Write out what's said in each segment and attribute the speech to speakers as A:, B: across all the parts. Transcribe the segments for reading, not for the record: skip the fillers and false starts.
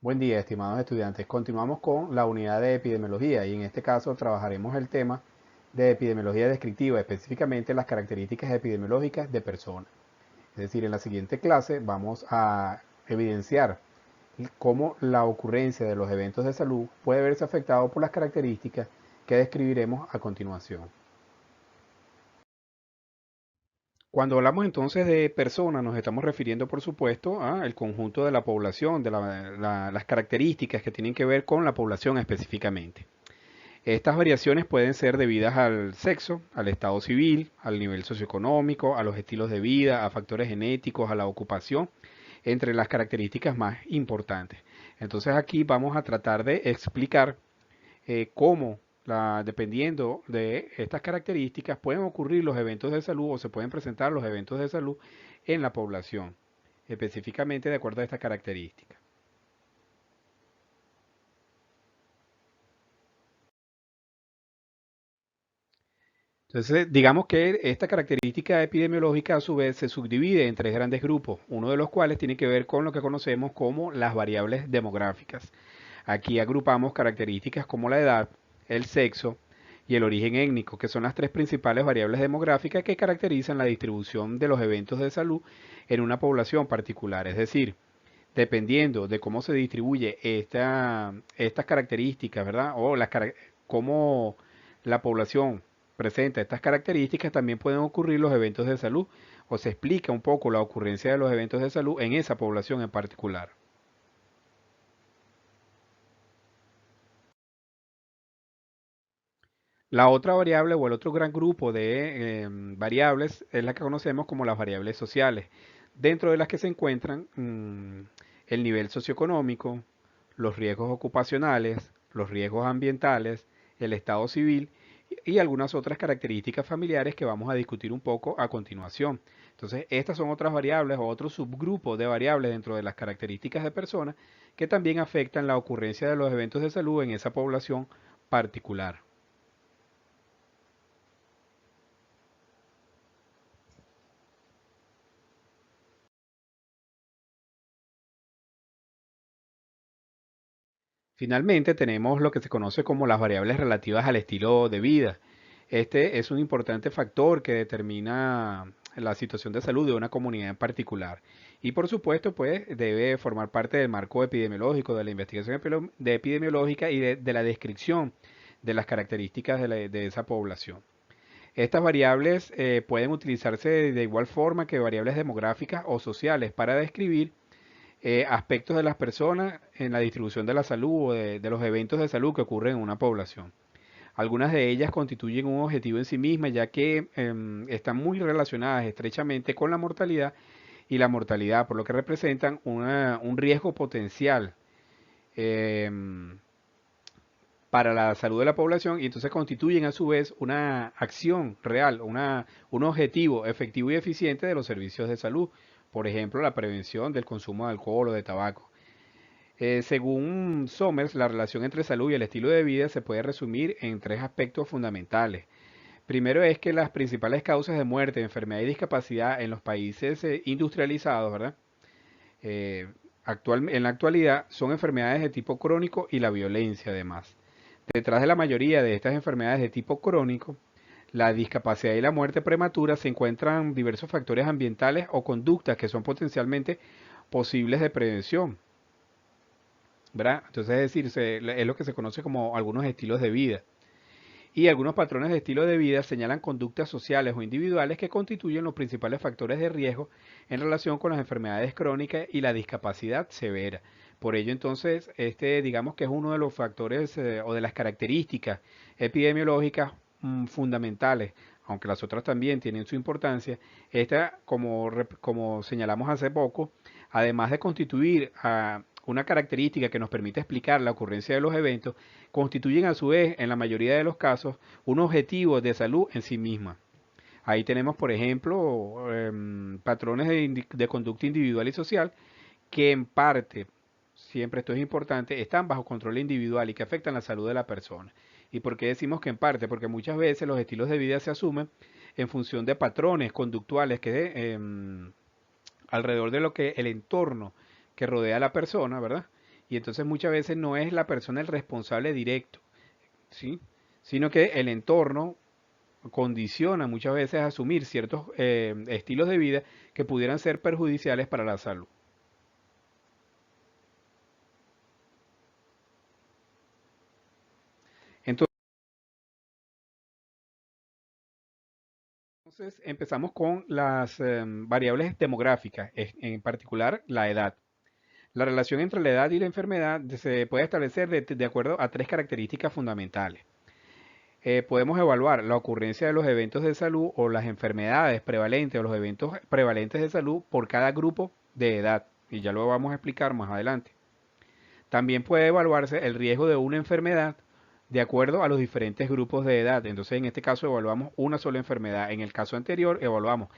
A: Buen día, estimados estudiantes. Continuamos con la unidad de epidemiología y en este caso trabajaremos el tema de epidemiología descriptiva, específicamente las características epidemiológicas de personas. Es decir, en la siguiente clase vamos a evidenciar cómo la ocurrencia de los eventos de salud puede verse afectado por las características que describiremos a continuación. Cuando hablamos entonces de personas, nos estamos refiriendo, por supuesto, al conjunto de la población, de las características que tienen que ver con la población específicamente. Estas variaciones pueden ser debidas al sexo, al estado civil, al nivel socioeconómico, a los estilos de vida, a factores genéticos, a la ocupación, entre las características más importantes. Entonces aquí vamos a tratar de explicar cómo, dependiendo de estas características, pueden ocurrir los eventos de salud o se pueden presentar los eventos de salud en la población, específicamente de acuerdo a estas características. Entonces, digamos que esta característica epidemiológica a su vez se subdivide en tres grandes grupos, uno de los cuales tiene que ver con lo que conocemos como las variables demográficas. Aquí agrupamos características como la edad, el sexo y el origen étnico, que son las tres principales variables demográficas que caracterizan la distribución de los eventos de salud en una población particular. Es decir, dependiendo de cómo se distribuye estas características, ¿verdad? Cómo la población presenta estas características, también pueden ocurrir los eventos de salud o se explica un poco la ocurrencia de los eventos de salud en esa población en particular. La otra variable o el otro gran grupo de variables es la que conocemos como las variables sociales, dentro de las que se encuentran el nivel socioeconómico, los riesgos ocupacionales, los riesgos ambientales, el estado civil y algunas otras características familiares que vamos a discutir un poco a continuación. Entonces, estas son otras variables o otro subgrupo de variables dentro de las características de personas que también afectan la ocurrencia de los eventos de salud en esa población particular. Finalmente tenemos lo que se conoce como las variables relativas al estilo de vida. Este es un importante factor que determina la situación de salud de una comunidad en particular. Y por supuesto, pues debe formar parte del marco epidemiológico, de la investigación epidemiológica y de la descripción de las características de esa población. Estas variables pueden utilizarse de igual forma que variables demográficas o sociales para describir aspectos de las personas en la distribución de la salud o de los eventos de salud que ocurren en una población. Algunas de ellas constituyen un objetivo en sí mismas ya que están muy relacionadas estrechamente con la mortalidad y la mortalidad, por lo que representan un riesgo potencial eh, para la salud de la población y entonces constituyen a su vez una acción real, un objetivo efectivo y eficiente de los servicios de salud. Por ejemplo, la prevención del consumo de alcohol o de tabaco. Según Somers, la relación entre salud y el estilo de vida se puede resumir en tres aspectos fundamentales. Primero es que las principales causas de muerte, enfermedad y discapacidad en los países industrializados, ¿verdad? Eh, en la actualidad son enfermedades de tipo crónico y la violencia además. Detrás de la mayoría de estas enfermedades de tipo crónico, la discapacidad y la muerte prematura se encuentran diversos factores ambientales o conductas que son potencialmente posibles de prevención. ¿Verdad? Entonces, es decir, es lo que se conoce como algunos estilos de vida. Y algunos patrones de estilo de vida señalan conductas sociales o individuales que constituyen los principales factores de riesgo en relación con las enfermedades crónicas y la discapacidad severa. Por ello, entonces, digamos que es uno de los factores o de las características epidemiológicas fundamentales, aunque las otras también tienen su importancia. Esta, como señalamos hace poco, además de constituir una característica que nos permite explicar la ocurrencia de los eventos, constituyen a su vez, en la mayoría de los casos, un objetivo de salud en sí misma. Ahí tenemos, por ejemplo, patrones de conducta individual y social que en parte, siempre esto es importante, están bajo control individual y que afectan la salud de la persona. ¿Y por qué decimos que en parte? Porque muchas veces los estilos de vida se asumen en función de patrones conductuales que alrededor de lo que el entorno que rodea a la persona, ¿verdad? y entonces muchas veces no es la persona el responsable directo, ¿sí? Sino que el entorno condiciona muchas veces a asumir ciertos estilos de vida que pudieran ser perjudiciales para la salud. Entonces empezamos con las variables demográficas, en particular la edad. La relación entre la edad y la enfermedad se puede establecer de acuerdo a tres características fundamentales. Podemos evaluar la ocurrencia de los eventos de salud o las enfermedades prevalentes o los eventos prevalentes de salud por cada grupo de edad, y ya lo vamos a explicar más adelante. También puede evaluarse el riesgo de una enfermedad de acuerdo a los diferentes grupos de edad. Entonces, en este caso evaluamos una sola enfermedad. En el caso anterior, evaluamos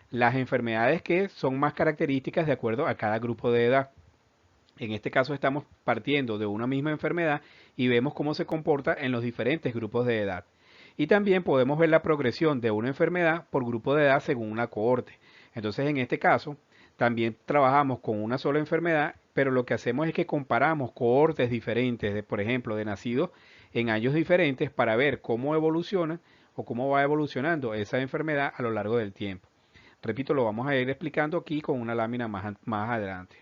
A: las enfermedades que son más características de acuerdo a cada grupo de edad. En este caso estamos partiendo de una misma enfermedad y vemos cómo se comporta en los diferentes grupos de edad. Y también podemos ver la progresión de una enfermedad por grupo de edad según una cohorte. Entonces, en este caso, también trabajamos con una sola enfermedad, pero lo que hacemos es que comparamos cohortes diferentes, de, por ejemplo, de nacidos en años diferentes para ver cómo evoluciona o cómo va evolucionando esa enfermedad a lo largo del tiempo. Repito, lo vamos a ir explicando aquí con una lámina más adelante.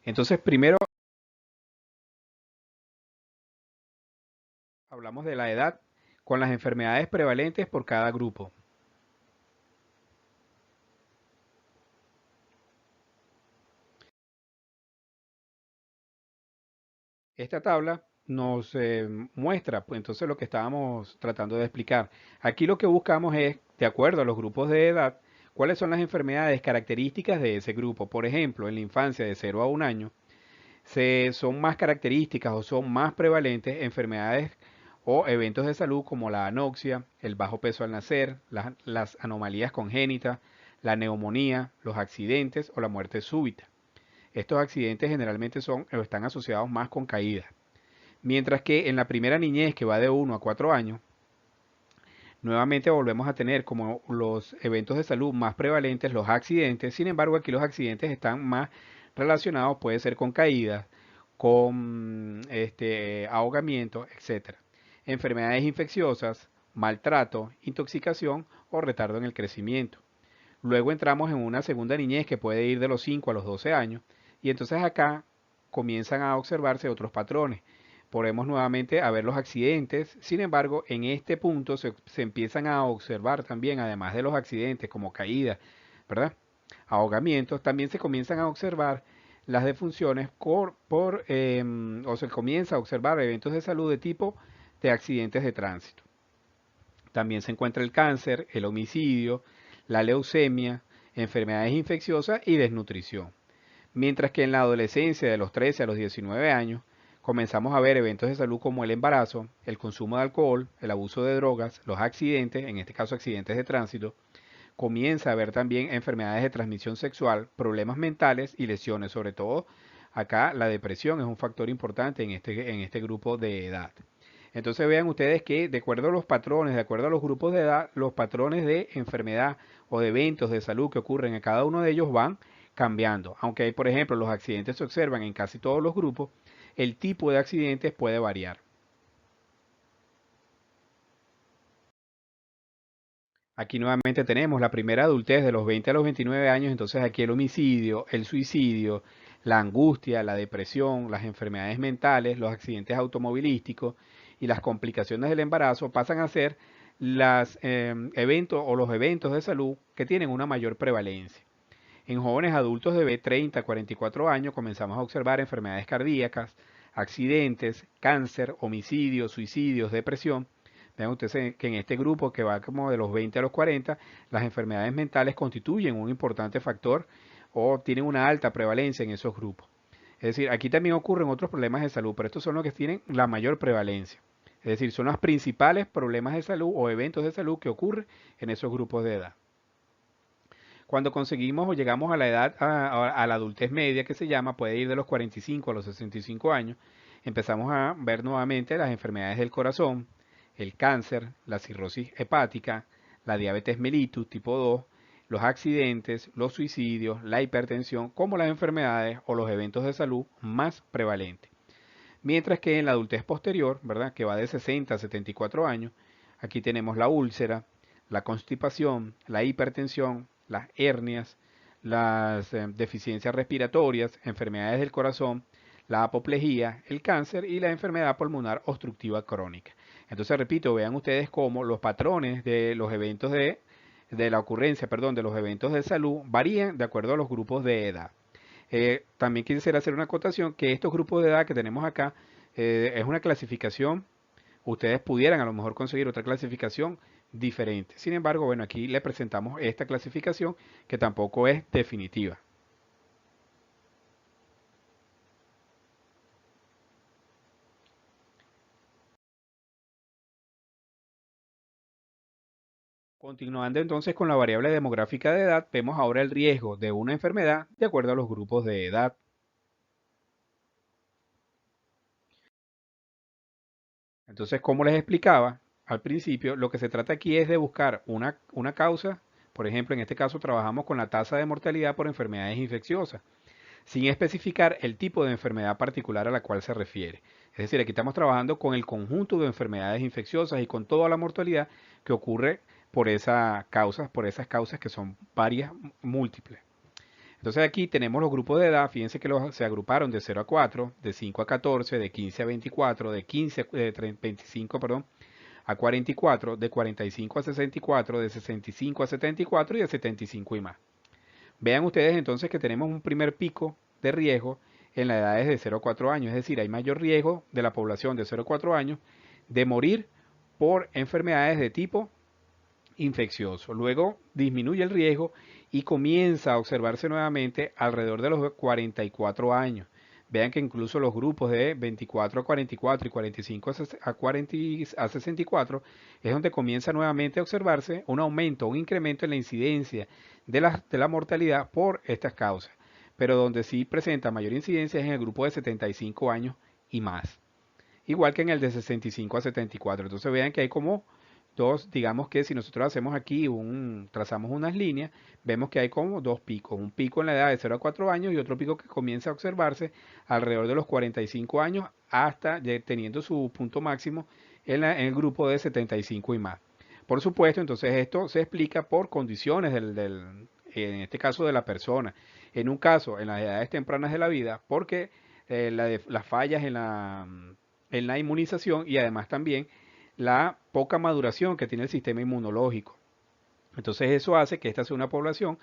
A: Entonces, primero hablamos de la edad con las enfermedades prevalentes por cada grupo. Esta tabla nos muestra, pues, entonces lo que estábamos tratando de explicar. Aquí lo que buscamos es, de acuerdo a los grupos de edad, cuáles son las enfermedades características de ese grupo. Por ejemplo, en la infancia de 0 a 1 año, son más características o son más prevalentes enfermedades o eventos de salud como la anoxia, el bajo peso al nacer, las anomalías congénitas, la neumonía, los accidentes o la muerte súbita. Estos accidentes generalmente son o están asociados más con caídas. Mientras que en la primera niñez, que va de 1 a 4 años, nuevamente volvemos a tener como los eventos de salud más prevalentes los accidentes. Sin embargo, aquí los accidentes están más relacionados, puede ser con caídas, con ahogamiento, etcétera. Enfermedades infecciosas, maltrato, intoxicación o retardo en el crecimiento. Luego entramos en una segunda niñez que puede ir de los 5 a los 12 años y entonces acá comienzan a observarse otros patrones. Podemos nuevamente a ver los accidentes, sin embargo, en este punto se empiezan a observar también, además de los accidentes como caídas, ¿verdad? Ahogamientos, también se comienzan a observar las defunciones o se comienza a observar eventos de salud de tipo de accidentes de tránsito. También se encuentra el cáncer, el homicidio, la leucemia, enfermedades infecciosas y desnutrición. Mientras que en la adolescencia de los 13 a los 19 años comenzamos a ver eventos de salud como el embarazo, el consumo de alcohol, el abuso de drogas, los accidentes, en este caso accidentes de tránsito, comienza a haber también enfermedades de transmisión sexual, problemas mentales y lesiones, sobre todo acá la depresión es un factor importante en este grupo de edad. Entonces vean ustedes que de acuerdo a los patrones, de acuerdo a los grupos de edad, los patrones de enfermedad o de eventos de salud que ocurren en cada uno de ellos van cambiando. Aunque, por ejemplo, los accidentes se observan en casi todos los grupos, el tipo de accidentes puede variar. Aquí nuevamente tenemos la primera adultez de los 20 a los 29 años, entonces aquí el homicidio, el suicidio, la angustia, la depresión, las enfermedades mentales, los accidentes automovilísticos y las complicaciones del embarazo pasan a ser los eventos o los eventos de salud que tienen una mayor prevalencia. En jóvenes adultos de 30 a 44 años comenzamos a observar enfermedades cardíacas, accidentes, cáncer, homicidios, suicidios, depresión. Vean ustedes que en este grupo que va como de los 20 a los 40, las enfermedades mentales constituyen un importante factor o tienen una alta prevalencia en esos grupos. Es decir, aquí también ocurren otros problemas de salud, pero estos son los que tienen la mayor prevalencia. Es decir, son los principales problemas de salud o eventos de salud que ocurren en esos grupos de edad. Cuando conseguimos o llegamos a la edad, a la adultez media que se llama, puede ir de los 45 a los 65 años, empezamos a ver nuevamente las enfermedades del corazón, el cáncer, la cirrosis hepática, la diabetes mellitus tipo 2, los accidentes, los suicidios, la hipertensión como las enfermedades o los eventos de salud más prevalentes. Mientras que en la adultez posterior, ¿verdad? Que va de 60 a 74 años, aquí tenemos la úlcera, la constipación, la hipertensión, las hernias, las deficiencias respiratorias, enfermedades del corazón, la apoplejía, el cáncer y la enfermedad pulmonar obstructiva crónica. Entonces, repito, vean ustedes cómo los patrones de los eventos de la ocurrencia, perdón, de los eventos de salud varían de acuerdo a los grupos de edad. También quisiera hacer una acotación que estos grupos de edad que tenemos acá es una clasificación. Ustedes pudieran a lo mejor conseguir otra clasificación diferente. Sin embargo, bueno, aquí le presentamos esta clasificación que tampoco es definitiva. Continuando entonces con la variable demográfica de edad, vemos ahora el riesgo de una enfermedad de acuerdo a los grupos de edad. Entonces, como les explicaba al principio, lo que se trata aquí es de buscar una causa. Por ejemplo, en este caso trabajamos con la tasa de mortalidad por enfermedades infecciosas, sin especificar el tipo de enfermedad particular a la cual se refiere. Es decir, aquí estamos trabajando con el conjunto de enfermedades infecciosas y con toda la mortalidad que ocurre por esas causas que son varias, múltiples. Entonces aquí tenemos los grupos de edad, fíjense que se agruparon de 0 a 4, de 5 a 14, de 15 a 24, de 15 a 25, perdón, a 44, de 45 a 64, de 65 a 74 y de 75 y más. Vean ustedes entonces que tenemos un primer pico de riesgo en las edades de 0 a 4 años, es decir, hay mayor riesgo de la población de 0 a 4 años de morir por enfermedades de tipo infeccioso. Luego disminuye el riesgo y comienza a observarse nuevamente alrededor de los 44 años. Vean que incluso los grupos de 24 a 44 y 45 a 40 a 64 es donde comienza nuevamente a observarse un aumento, un incremento en la incidencia de la mortalidad por estas causas. Pero donde sí presenta mayor incidencia es en el grupo de 75 años y más. Igual que en el de 65 a 74. Entonces vean que hay como dos, digamos que si nosotros hacemos aquí trazamos unas líneas, vemos que hay como dos picos, un pico en la edad de 0 a 4 años y otro pico que comienza a observarse alrededor de los 45 años hasta teniendo su punto máximo en el grupo de 75 y más. Por supuesto, entonces esto se explica por condiciones en este caso de la persona. En un caso, en las edades tempranas de la vida, porque las fallas en la inmunización y además también la poca maduración que tiene el sistema inmunológico. Entonces eso hace que esta sea una población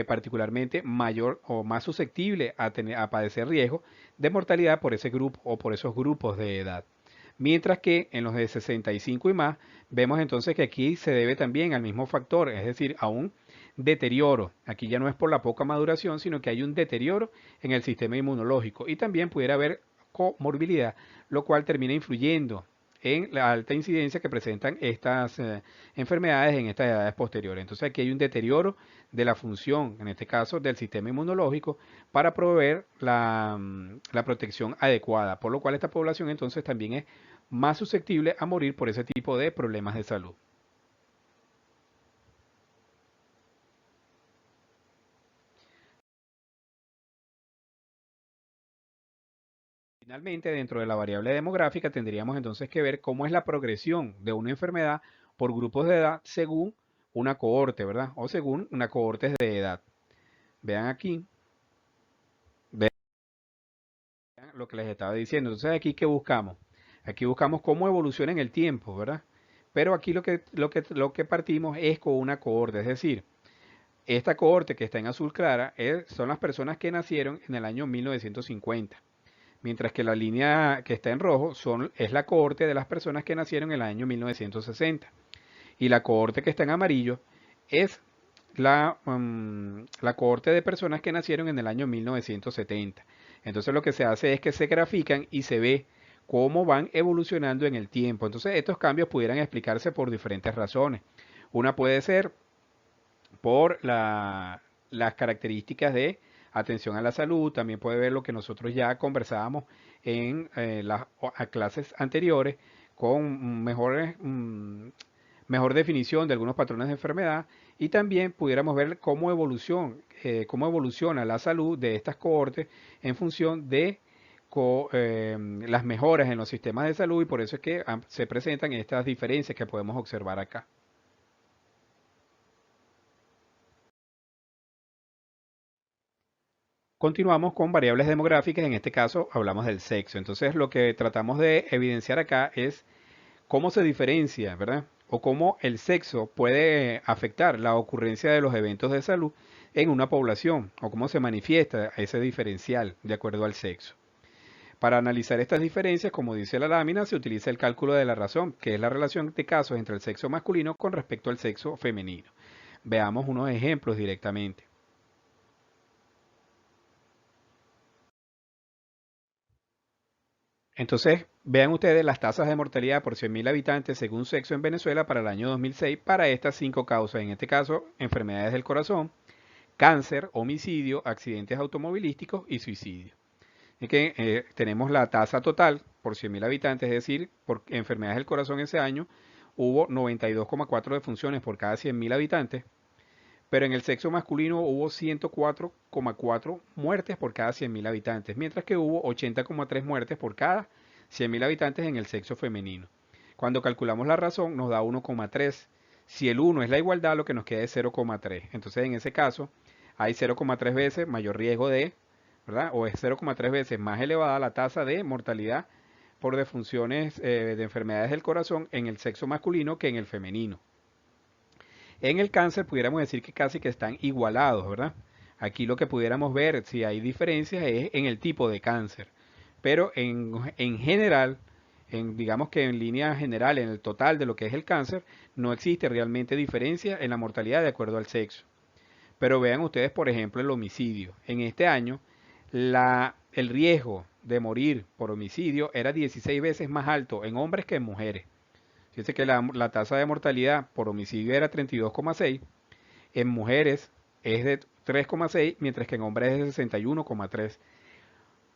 A: particularmente mayor o más susceptible a padecer riesgo de mortalidad por ese grupo o por esos grupos de edad. Mientras que en los de 65 y más, vemos entonces que aquí se debe también al mismo factor, es decir, a un deterioro. Aquí ya no es por la poca maduración, sino que hay un deterioro en el sistema inmunológico y también pudiera haber comorbilidad, lo cual termina influyendo en la alta incidencia que presentan estas enfermedades en estas edades posteriores. Entonces aquí hay un deterioro de la función, en este caso del sistema inmunológico, para proveer la protección adecuada, por lo cual esta población entonces también es más susceptible a morir por ese tipo de problemas de salud. Finalmente, dentro de la variable demográfica tendríamos entonces que ver cómo es la progresión de una enfermedad por grupos de edad según una cohorte, ¿verdad? O según una cohorte de edad. Vean aquí, vean lo que les estaba diciendo. Entonces, aquí, ¿qué buscamos? Aquí buscamos cómo evoluciona en el tiempo, ¿verdad? Pero aquí lo que partimos es con una cohorte, es decir, esta cohorte que está en azul clara son las personas que nacieron en el año 1950. Mientras que la línea que está en rojo es la cohorte de las personas que nacieron en el año 1960. Y la cohorte que está en amarillo es la cohorte de personas que nacieron en el año 1970. Entonces lo que se hace es que se grafican y se ve cómo van evolucionando en el tiempo. Entonces estos cambios pudieran explicarse por diferentes razones. Una puede ser por las características de atención a la salud, también puede ver lo que nosotros ya conversábamos en las clases anteriores con mejores mejor definición de algunos patrones de enfermedad y también pudiéramos ver cómo evoluciona la salud de estas cohortes en función de las mejoras en los sistemas de salud y por eso es que se presentan estas diferencias que podemos observar acá. Continuamos con variables demográficas, en este caso hablamos del sexo. Entonces lo que tratamos de evidenciar acá es cómo se diferencia, ¿verdad? O cómo el sexo puede afectar la ocurrencia de los eventos de salud en una población, o cómo se manifiesta ese diferencial de acuerdo al sexo. Para analizar estas diferencias, como dice la lámina, se utiliza el cálculo de la razón, que es la relación de casos entre el sexo masculino con respecto al sexo femenino. Veamos unos ejemplos directamente. Entonces, vean ustedes las tasas de mortalidad por 100.000 habitantes según sexo en Venezuela para el año 2006 para estas 5 causas, en este caso, enfermedades del corazón, cáncer, homicidio, accidentes automovilísticos y suicidio. Es que tenemos la tasa total por 100.000 habitantes, es decir, por enfermedades del corazón ese año hubo 92,4 defunciones por cada 100.000 habitantes, pero en el sexo masculino hubo 104,4 muertes por cada 100.000 habitantes, mientras que hubo 80,3 muertes por cada 100.000 habitantes en el sexo femenino. Cuando calculamos la razón nos da 1,3. Si el 1 es la igualdad, lo que nos queda es 0,3. Entonces en ese caso hay 0,3 veces mayor riesgo de, ¿verdad? O es 0,3 veces más elevada la tasa de mortalidad por defunciones de enfermedades del corazón en el sexo masculino que en el femenino. En el cáncer pudiéramos decir que casi que están igualados, ¿verdad? Aquí lo que pudiéramos ver si hay diferencias es en el tipo de cáncer. Pero en general, digamos que en línea general, en el total de lo que es el cáncer, no existe realmente diferencia en la mortalidad de acuerdo al sexo. Pero vean ustedes, por ejemplo, el homicidio. En este año, el riesgo de morir por homicidio era 16 veces más alto en hombres que en mujeres. Fíjense que la tasa de mortalidad por homicidio era 32,6, en mujeres es de 3,6, mientras que en hombres es de 61,3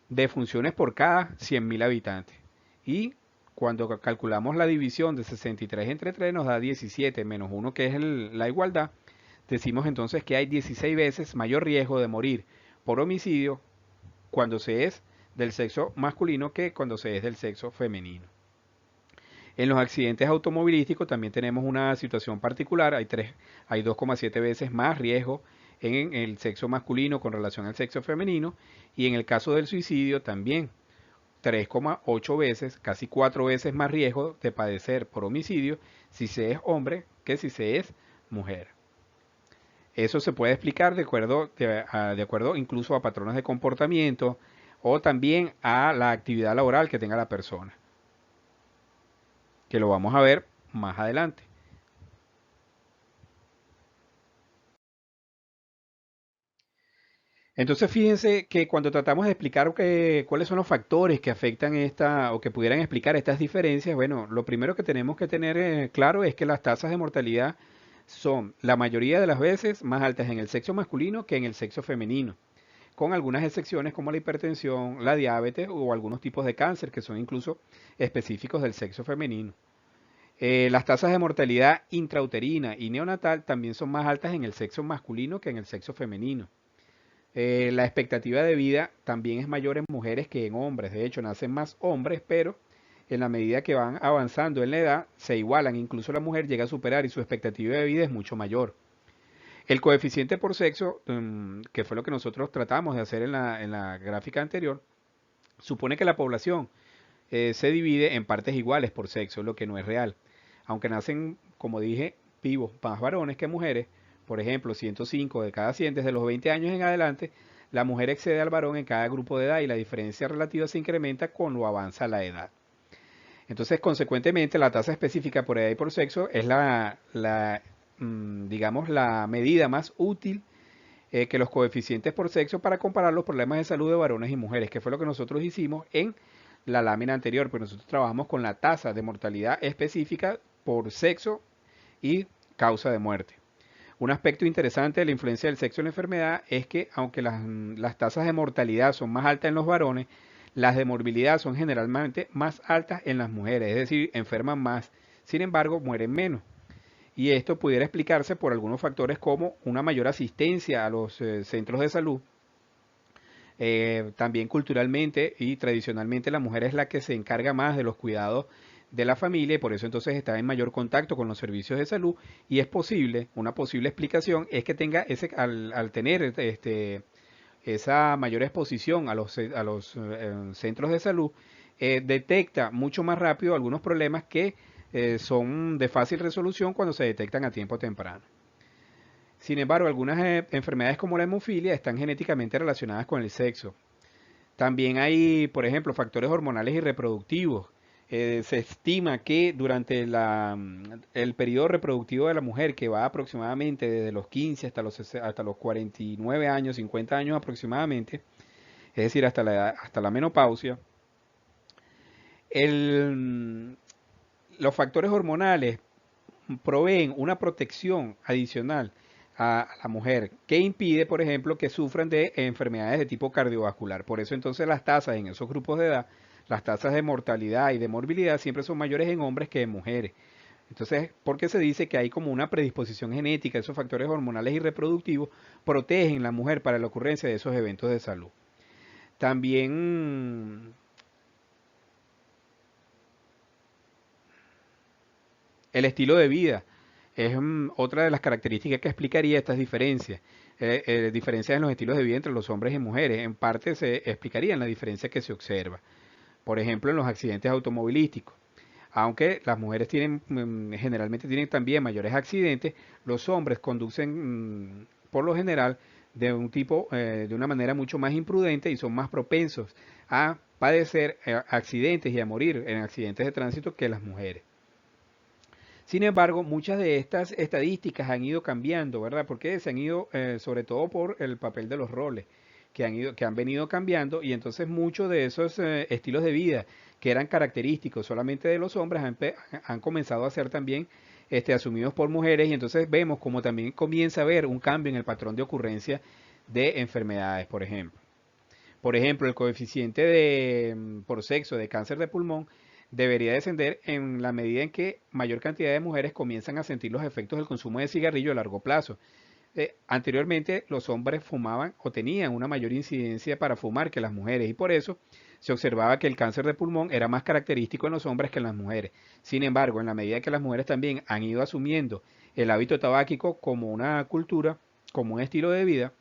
A: defunciones por cada 100.000 habitantes. Y cuando calculamos la división de 63 entre 3 nos da 17 menos 1 que es la igualdad, decimos entonces que hay 16 veces mayor riesgo de morir por homicidio cuando se es del sexo masculino que cuando se es del sexo femenino. En los accidentes automovilísticos también tenemos una situación particular, hay 2,7 veces más riesgo en el sexo masculino con relación al sexo femenino y en el caso del suicidio también 3,8 veces, casi 4 veces más riesgo de padecer por homicidio si se es hombre que si se es mujer. Eso se puede explicar de acuerdo incluso a patrones de comportamiento o también a la actividad laboral que tenga la persona, que lo vamos a ver más adelante. Entonces fíjense que cuando tratamos de explicar cuáles son los factores que afectan esta o que pudieran explicar estas diferencias, bueno, lo primero que tenemos que tener claro es que las tasas de mortalidad son la mayoría de las veces más altas en el sexo masculino que en el sexo femenino, con algunas excepciones como la hipertensión, la diabetes o algunos tipos de cáncer que son incluso específicos del sexo femenino. Las tasas de mortalidad intrauterina y neonatal también son más altas en el sexo masculino que en el sexo femenino. La expectativa de vida también es mayor en mujeres que en hombres. De hecho, nacen más hombres, pero en la medida que van avanzando en la edad, se igualan. Incluso la mujer llega a superar y su expectativa de vida es mucho mayor. El coeficiente por sexo, que fue lo que nosotros tratamos de hacer en la gráfica anterior, supone que la población se divide en partes iguales por sexo, lo que no es real. Aunque nacen, como dije, vivos más varones que mujeres, por ejemplo, 105 de cada 100 desde los 20 años en adelante, la mujer excede al varón en cada grupo de edad y la diferencia relativa se incrementa cuando avanza la edad. Entonces, consecuentemente, la tasa específica por edad y por sexo es digamos, la medida más útil que los coeficientes por sexo para comparar los problemas de salud de varones y mujeres, que fue lo que nosotros hicimos en la lámina anterior, pues nosotros trabajamos con la tasa de mortalidad específica por sexo y causa de muerte. Un aspecto interesante de la influencia del sexo en la enfermedad es que aunque las tasas de mortalidad son más altas en los varones, las de morbilidad son generalmente más altas en las mujeres, es decir, enferman más, sin embargo mueren menos. y esto pudiera explicarse por algunos factores como una mayor asistencia a los centros de salud. También culturalmente y tradicionalmente la mujer es la que se encarga más de los cuidados de la familia y por eso entonces está en mayor contacto con los servicios de salud y es posible, una posible explicación es que tenga al tener esa mayor exposición a los centros de salud, detecta mucho más rápido algunos problemas que son de fácil resolución cuando se detectan a tiempo temprano. Sin embargo, algunas enfermedades como la hemofilia están genéticamente relacionadas con el sexo. También hay, por ejemplo, factores hormonales y reproductivos. Se estima que durante el periodo reproductivo de la mujer, que va aproximadamente desde los 15 hasta los 49 años, 50 años aproximadamente, es decir, hasta la menopausia, el, los factores hormonales proveen una protección adicional a la mujer que impide, por ejemplo, que sufran de enfermedades de tipo cardiovascular. Por eso entonces las tasas en esos grupos de edad, las tasas de mortalidad y de morbilidad siempre son mayores en hombres que en mujeres. Entonces, porque se dice que hay como una predisposición genética, esos factores hormonales y reproductivos protegen a la mujer para la ocurrencia de esos eventos de salud. También el estilo de vida es otra de las características que explicaría estas diferencias. Diferencias en los estilos de vida entre los hombres y mujeres. En parte se explicarían la diferencia que se observa. Por ejemplo, en los accidentes automovilísticos. Aunque las mujeres generalmente tienen también mayores accidentes, los hombres conducen por lo general de un tipo, de una manera mucho más imprudente y son más propensos a padecer accidentes y a morir en accidentes de tránsito que las mujeres. Sin embargo, muchas de estas estadísticas han ido cambiando, ¿verdad? Porque se han ido, sobre todo por el papel de los roles, que han venido cambiando y entonces muchos de esos estilos de vida que eran característicos solamente de los hombres han comenzado a ser también asumidos por mujeres y entonces vemos como también comienza a haber un cambio en el patrón de ocurrencia de enfermedades, por ejemplo. Por ejemplo, el coeficiente por sexo de cáncer de pulmón debería descender en la medida en que mayor cantidad de mujeres comienzan a sentir los efectos del consumo de cigarrillo a largo plazo. Anteriormente los hombres fumaban o tenían una mayor incidencia para fumar que las mujeres y por eso se observaba que el cáncer de pulmón era más característico en los hombres que en las mujeres. Sin embargo, en la medida que las mujeres también han ido asumiendo el hábito tabáquico como una cultura, como un estilo de vida,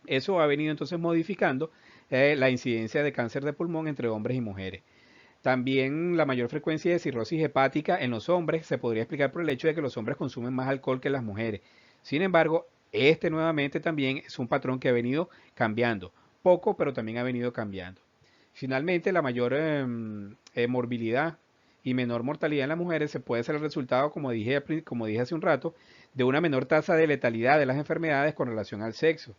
A: eso ha venido entonces modificando la incidencia de cáncer de pulmón entre hombres y mujeres. También la mayor frecuencia de cirrosis hepática en los hombres se podría explicar por el hecho de que los hombres consumen más alcohol que las mujeres. Sin embargo, este nuevamente también es un patrón que ha venido cambiando. Poco, pero también ha venido cambiando. Finalmente, la mayor morbilidad y menor mortalidad en las mujeres se puede ser el resultado, como dije hace un rato, de una menor tasa de letalidad de las enfermedades con relación al sexo.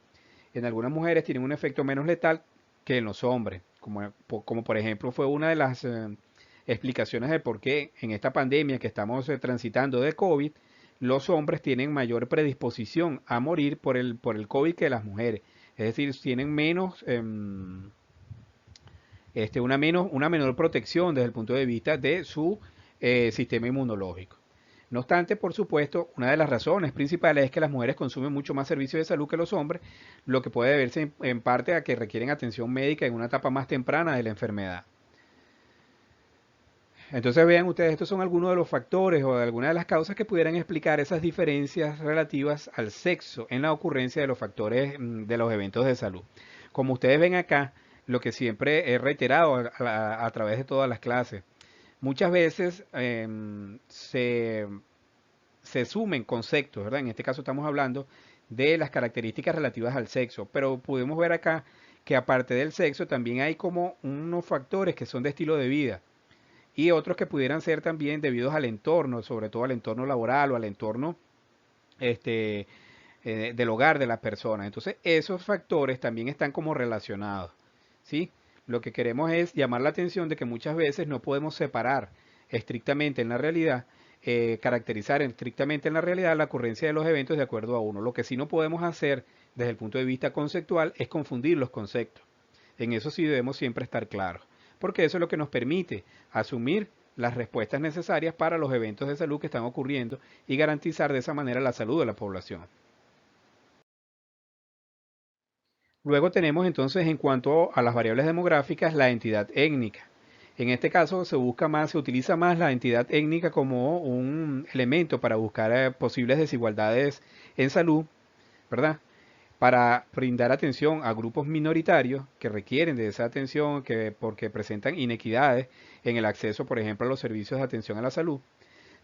A: En algunas mujeres tienen un efecto menos letal que en los hombres, como por ejemplo fue una de las explicaciones de por qué en esta pandemia que estamos transitando de COVID, los hombres tienen mayor predisposición a morir por el COVID que las mujeres. Es decir, tienen una menor protección desde el punto de vista de su sistema inmunológico. No obstante, por supuesto, una de las razones principales es que las mujeres consumen mucho más servicios de salud que los hombres, lo que puede deberse en parte a que requieren atención médica en una etapa más temprana de la enfermedad. Entonces vean ustedes, estos son algunos de los factores o de algunas de las causas que pudieran explicar esas diferencias relativas al sexo en la ocurrencia de los factores de los eventos de salud. Como ustedes ven acá, lo que siempre he reiterado a través de todas las clases, muchas veces se sumen conceptos, ¿verdad? En este caso estamos hablando de las características relativas al sexo, pero podemos ver acá que aparte del sexo también hay como unos factores que son de estilo de vida y otros que pudieran ser también debidos al entorno, sobre todo al entorno laboral o al entorno este, del hogar de la persona. Entonces, esos factores también están como relacionados, ¿sí? Lo que queremos es llamar la atención de que muchas veces no podemos separar estrictamente en la realidad, caracterizar estrictamente en la realidad la ocurrencia de los eventos de acuerdo a uno. Lo que sí no podemos hacer desde el punto de vista conceptual es confundir los conceptos. En eso sí debemos siempre estar claros, porque eso es lo que nos permite asumir las respuestas necesarias para los eventos de salud que están ocurriendo y garantizar de esa manera la salud de la población. Luego tenemos entonces en cuanto a las variables demográficas la entidad étnica. En este caso se utiliza más la entidad étnica como un elemento para buscar posibles desigualdades en salud, ¿verdad? Para brindar atención a grupos minoritarios que requieren de esa atención porque presentan inequidades en el acceso, por ejemplo, a los servicios de atención a la salud.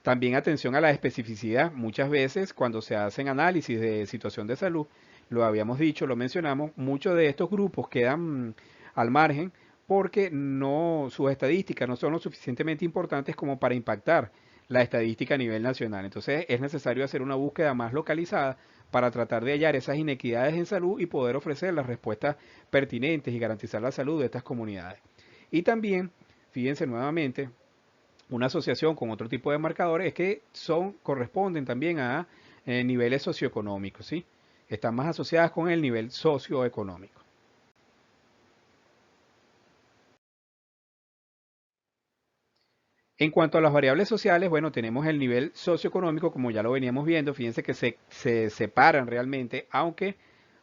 A: También atención a la especificidad. Muchas veces cuando se hacen análisis de situación de salud, lo habíamos dicho, lo mencionamos, muchos de estos grupos quedan al margen porque sus estadísticas no son lo suficientemente importantes como para impactar la estadística a nivel nacional. Entonces es necesario hacer una búsqueda más localizada para tratar de hallar esas inequidades en salud y poder ofrecer las respuestas pertinentes y garantizar la salud de estas comunidades. Y también, fíjense nuevamente, una asociación con otro tipo de marcadores es que corresponden también a niveles socioeconómicos, ¿sí? Están más asociadas con el nivel socioeconómico. En cuanto a las variables sociales, bueno, tenemos el nivel socioeconómico, como ya lo veníamos viendo, fíjense que se separan realmente, aunque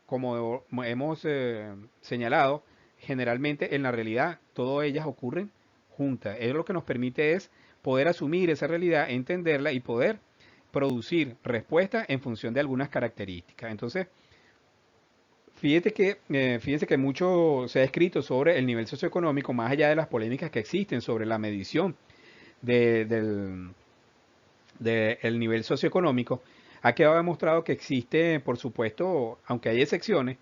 A: como hemos señalado, generalmente en la realidad todas ellas ocurren juntas. Eso lo que nos permite es poder asumir esa realidad, entenderla y poder producir respuestas en función de algunas características. Entonces, fíjense que mucho se ha escrito sobre el nivel socioeconómico, más allá de las polémicas que existen sobre la medición del el nivel socioeconómico, ha quedado demostrado que existe, por supuesto, aunque hay excepciones,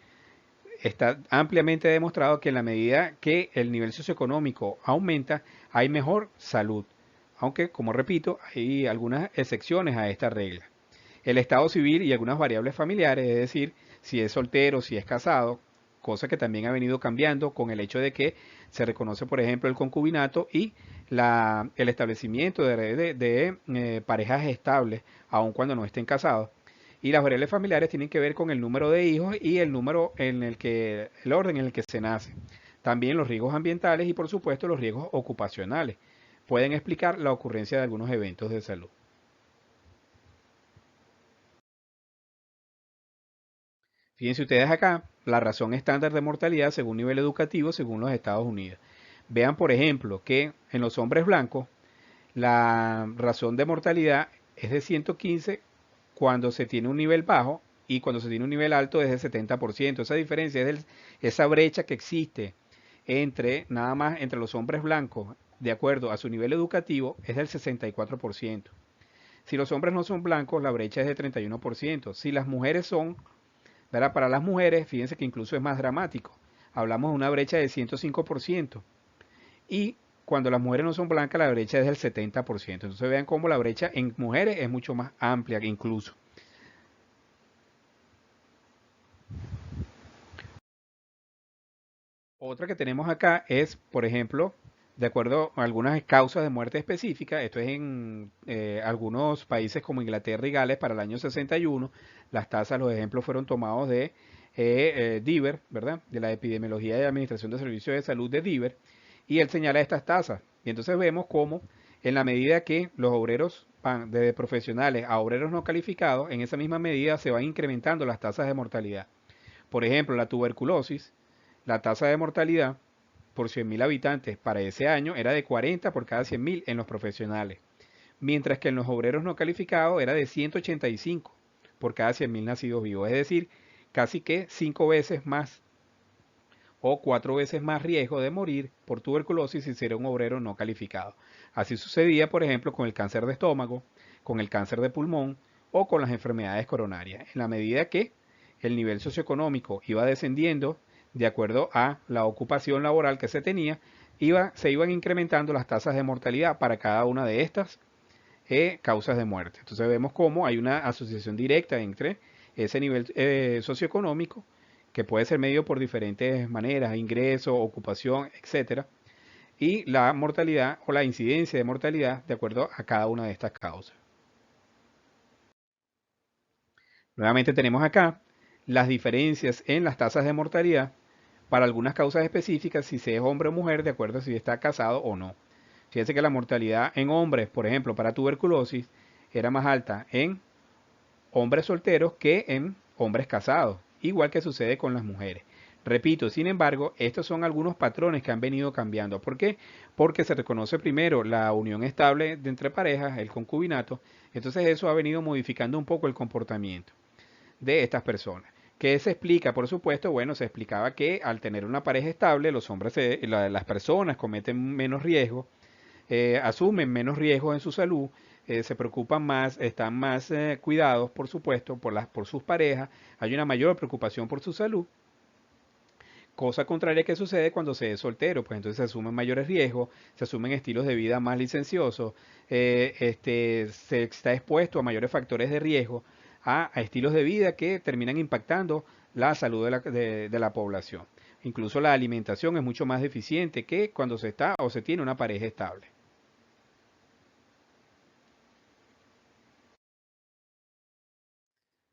A: está ampliamente demostrado que en la medida que el nivel socioeconómico aumenta, hay mejor salud. Aunque, como repito, hay algunas excepciones a esta regla. El estado civil y algunas variables familiares, es decir, si es soltero, si es casado, cosa que también ha venido cambiando con el hecho de que se reconoce, por ejemplo, el concubinato y el establecimiento de parejas estables, aun cuando no estén casados. Y las variables familiares tienen que ver con el número de hijos y el número el orden en el que se nace. También los riesgos ambientales y por supuesto los riesgos ocupacionales pueden explicar la ocurrencia de algunos eventos de salud. Fíjense ustedes acá, la razón estándar de mortalidad según nivel educativo según los Estados Unidos. Vean, por ejemplo, que en los hombres blancos la razón de mortalidad es de 115 cuando se tiene un nivel bajo y cuando se tiene un nivel alto es de 70%. Esa diferencia esa brecha que existe entre nada más entre los hombres blancos de acuerdo a su nivel educativo es del 64%. Si los hombres no son blancos, la brecha es de 31%. Si las mujeres son, ¿verdad? Para las mujeres, fíjense que incluso es más dramático. Hablamos de una brecha de 105%. Y cuando las mujeres no son blancas, la brecha es del 70%. Entonces vean cómo la brecha en mujeres es mucho más amplia que incluso. Otra que tenemos acá es, por ejemplo, de acuerdo a algunas causas de muerte específicas, esto es en algunos países como Inglaterra y Gales para el año 61, las tasas, los ejemplos fueron tomados de Diver, ¿verdad? De la Epidemiología y Administración de Servicios de Salud de Diver, y él señala estas tasas. Y entonces vemos cómo en la medida que los obreros van de profesionales a obreros no calificados, en esa misma medida se van incrementando las tasas de mortalidad. Por ejemplo, la tuberculosis, la tasa de mortalidad por 100.000 habitantes para ese año era de 40 por cada 100.000 en los profesionales, mientras que en los obreros no calificados era de 185 por cada 100.000 nacidos vivos, es decir, casi que 5 veces más o 4 veces más riesgo de morir por tuberculosis si era un obrero no calificado. Así sucedía, por ejemplo, con el cáncer de estómago, con el cáncer de pulmón o con las enfermedades coronarias. En la medida que el nivel socioeconómico iba descendiendo de acuerdo a la ocupación laboral que se tenía, se iban incrementando las tasas de mortalidad para cada una de estas causas de muerte. Entonces vemos cómo hay una asociación directa entre ese nivel socioeconómico, que puede ser medido por diferentes maneras, ingreso, ocupación, etcétera, y la mortalidad o la incidencia de mortalidad de acuerdo a cada una de estas causas. Nuevamente tenemos acá las diferencias en las tasas de mortalidad para algunas causas específicas, si se es hombre o mujer, de acuerdo a si está casado o no. Fíjense que la mortalidad en hombres, por ejemplo, para tuberculosis, era más alta en hombres solteros que en hombres casados, igual que sucede con las mujeres. Repito, sin embargo, estos son algunos patrones que han venido cambiando. ¿Por qué? Porque se reconoce primero la unión estable de entre parejas, el concubinato, entonces eso ha venido modificando un poco el comportamiento de estas personas. ¿Qué se explica? Por supuesto, bueno, se explicaba que al tener una pareja estable, los hombres, las personas cometen menos riesgo, asumen menos riesgos en su salud, se preocupan más, están más cuidados, por supuesto, por sus parejas, hay una mayor preocupación por su salud. Cosa contraria que sucede cuando se es soltero, pues entonces se asumen mayores riesgos, se asumen estilos de vida más licenciosos, se está expuesto a mayores factores de riesgo, a estilos de vida que terminan impactando la salud de la población. Incluso la alimentación es mucho más deficiente que cuando se está o se tiene una pareja estable.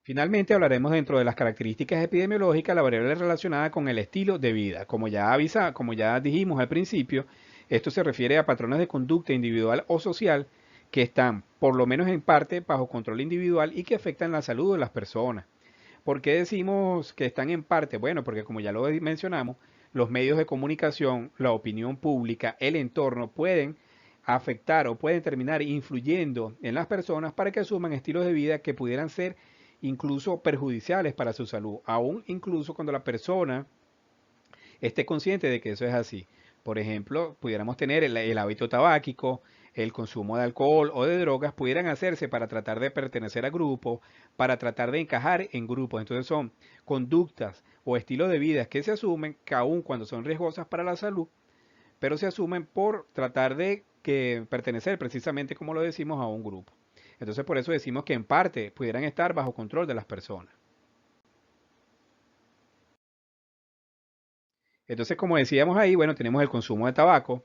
A: Finalmente hablaremos dentro de las características epidemiológicas la variable relacionada con el estilo de vida. Como ya dijimos al principio, esto se refiere a patrones de conducta individual o social que están, por lo menos en parte, bajo control individual y que afectan la salud de las personas. ¿Por qué decimos que están en parte? Bueno, porque como ya lo mencionamos, los medios de comunicación, la opinión pública, el entorno pueden afectar o pueden terminar influyendo en las personas para que asuman estilos de vida que pudieran ser incluso perjudiciales para su salud, aún incluso cuando la persona esté consciente de que eso es así. Por ejemplo, pudiéramos tener el hábito tabáquico, el consumo de alcohol o de drogas, pudieran hacerse para tratar de pertenecer a grupos, para tratar de encajar en grupos. Entonces son conductas o estilos de vida que se asumen, que aun cuando son riesgosas para la salud, pero se asumen por tratar de que pertenecer precisamente como lo decimos a un grupo. Entonces por eso decimos que en parte pudieran estar bajo control de las personas. Entonces, como decíamos ahí, bueno, tenemos el consumo de tabaco,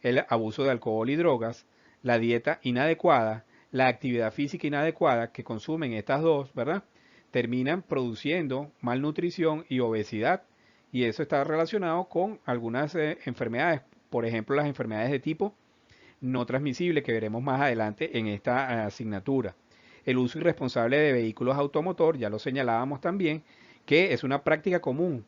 A: el abuso de alcohol y drogas, la dieta inadecuada, la actividad física inadecuada que consumen estas dos, ¿verdad? Terminan produciendo malnutrición y obesidad, y eso está relacionado con algunas enfermedades, por ejemplo, las enfermedades de tipo no transmisible que veremos más adelante en esta asignatura. El uso irresponsable de vehículos automotor, ya lo señalábamos también, que es una práctica común,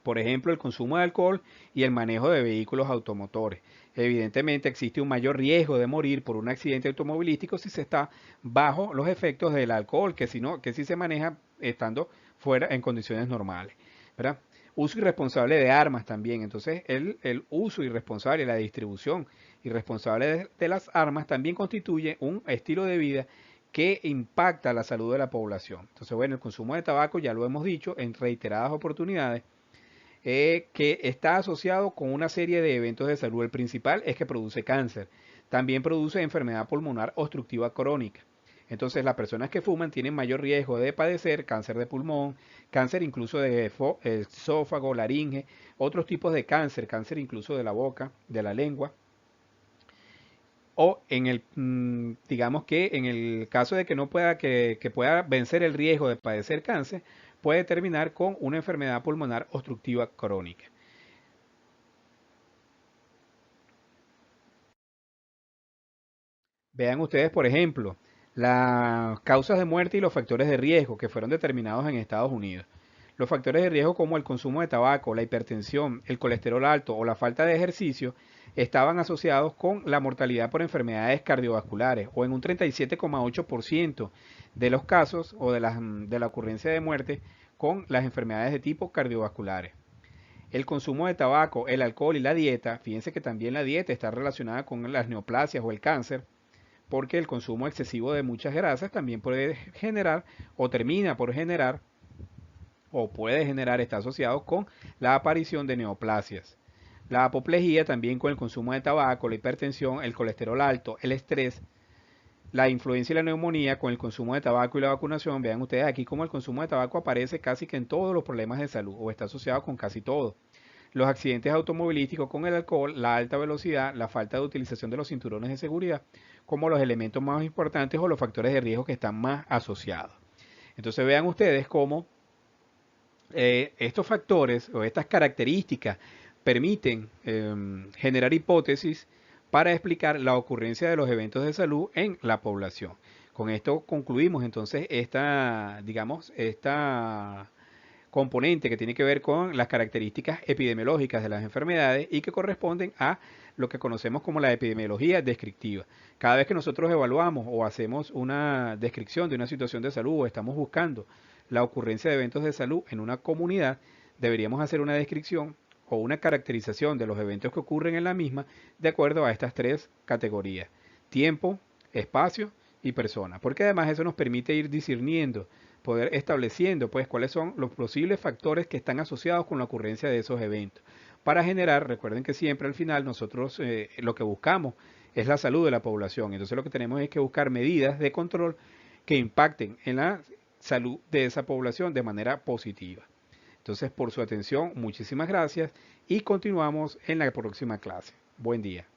A: por ejemplo, el consumo de alcohol y el manejo de vehículos automotores. Evidentemente existe un mayor riesgo de morir por un accidente automovilístico si se está bajo los efectos del alcohol, que si se maneja estando fuera en condiciones normales, ¿verdad? Uso irresponsable de armas también. Entonces, el uso irresponsable, la distribución irresponsable de las armas también constituye un estilo de vida que impacta la salud de la población. Entonces, bueno, el consumo de tabaco ya lo hemos dicho en reiteradas oportunidades, que está asociado con una serie de eventos de salud. El principal es que produce cáncer. También produce enfermedad pulmonar obstructiva crónica. Entonces, las personas que fuman tienen mayor riesgo de padecer cáncer de pulmón, cáncer incluso de esófago, laringe, otros tipos de cáncer, cáncer incluso de la boca, de la lengua. O en digamos que en el caso de que no pueda, que pueda vencer el riesgo de padecer cáncer, puede terminar con una enfermedad pulmonar obstructiva crónica. Vean ustedes, por ejemplo, las causas de muerte y los factores de riesgo que fueron determinados en Estados Unidos. Los factores de riesgo como el consumo de tabaco, la hipertensión, el colesterol alto o la falta de ejercicio estaban asociados con la mortalidad por enfermedades cardiovasculares o en un 37,8% de los casos o de la ocurrencia de muerte con las enfermedades de tipo cardiovasculares. El consumo de tabaco, el alcohol y la dieta, fíjense que también la dieta está relacionada con las neoplasias o el cáncer, porque el consumo excesivo de muchas grasas también puede generar o termina por generar o puede generar, está asociado con la aparición de neoplasias. La apoplejía también con el consumo de tabaco, la hipertensión, el colesterol alto, el estrés, la influencia y la neumonía con el consumo de tabaco y la vacunación. Vean ustedes aquí cómo el consumo de tabaco aparece casi que en todos los problemas de salud o está asociado con casi todo. Los accidentes automovilísticos con el alcohol, la alta velocidad, la falta de utilización de los cinturones de seguridad como los elementos más importantes o los factores de riesgo que están más asociados. Entonces vean ustedes cómo estos factores o estas características permiten generar hipótesis para explicar la ocurrencia de los eventos de salud en la población. Con esto concluimos entonces esta componente que tiene que ver con las características epidemiológicas de las enfermedades y que corresponden a lo que conocemos como la epidemiología descriptiva. Cada vez que nosotros evaluamos o hacemos una descripción de una situación de salud o estamos buscando la ocurrencia de eventos de salud en una comunidad, deberíamos hacer una descripción o una caracterización de los eventos que ocurren en la misma de acuerdo a estas tres categorías: tiempo, espacio y persona, porque además eso nos permite ir discerniendo, poder estableciendo pues cuáles son los posibles factores que están asociados con la ocurrencia de esos eventos. Para generar, recuerden que siempre al final nosotros lo que buscamos es la salud de la población, entonces lo que tenemos es que buscar medidas de control que impacten en la salud de esa población de manera positiva. Entonces, por su atención, muchísimas gracias y continuamos en la próxima clase. Buen día.